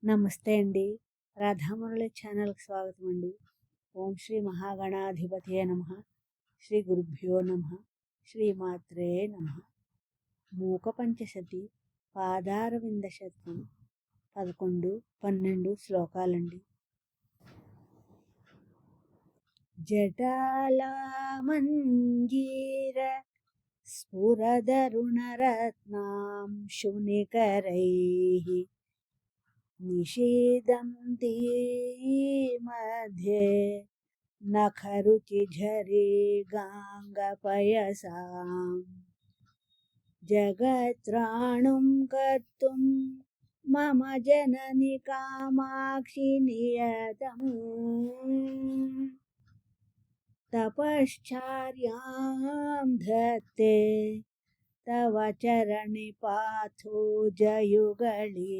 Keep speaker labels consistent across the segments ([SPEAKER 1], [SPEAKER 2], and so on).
[SPEAKER 1] నమస్తే అండి. రాధామురళి ఛానల్‌కి స్వాగతం అండి. ఓం శ్రీ మహాగణాధిపతయే నమః. శ్రీ గురుభ్యో నమః. శ్రీమాత్రే నమః. మూక పంచశతి పాదారవింద శతకం 11, 12 శ్లోకాలండి. జటాలామంజీర స్ఫురదరుణరత్నాం శునికరైః నిషీదంతి मध्ये నఖరుచిఝరి గాంగపయసాం జగత్రాణుం కర్తుం మమ జనని కామాక్షి నియతం తపశ్చార్యాం ధత్తే తవ చరణి పాథో జయుగళి.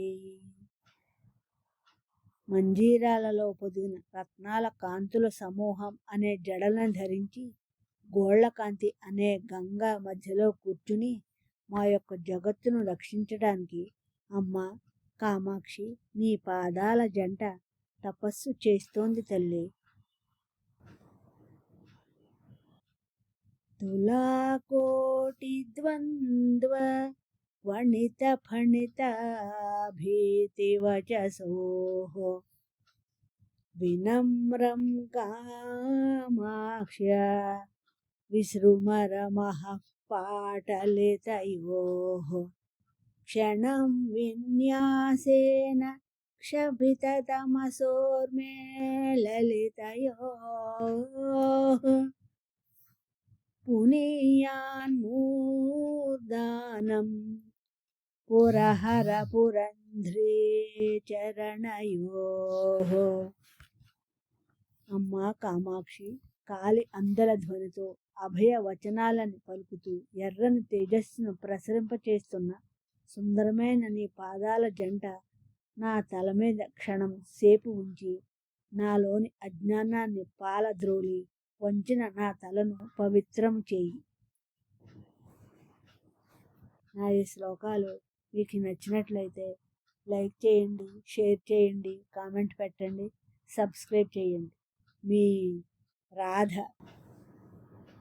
[SPEAKER 1] మంజీరాలలో పొదిగిన రత్నాల కాంతుల సమూహం అనే జడలను ధరించి గోళ్లకాంతి అనే గంగ మధ్యలో కూర్చుని మా యొక్క జగత్తును రక్షించడానికి అమ్మ కామాక్షి నీ పాదాల జంట తపస్సు చేస్తోంది తల్లి. తులాకోటి ద్వంద్వ వణిత ఫణిత భీతివచసోః వినమ్రం కామాక్ష్య విసృమరమః పాటలితయోః క్షణం విన్యాసేన క్షభితతమసోర్మే లలితయోః పునీయాన్మూర్ధానం పురహర పురంధ్రీ చరణయోః. అమ్మా కామాక్షి కాలి అందల ధ్వనితో అభయ వచనాలని పలుకుతూ ఎర్రని తేజస్సును ప్రసరింపచేస్తున్న సుందరమైన నీ పాదాల జంట నా తల మీద క్షణం సేపు ఉంచి నాలోని అజ్ఞానాన్ని పాలద్రోలి వంచిన నా తలను పవిత్రం చేయి. నా ఈ శ్లోకాలు మీకు నచ్చినట్లయితే లైక్ చేయండి, షేర్ చేయండి, కామెంట్ పెట్టండి, సబ్స్క్రైబ్ చేయండి. మీ రాధ.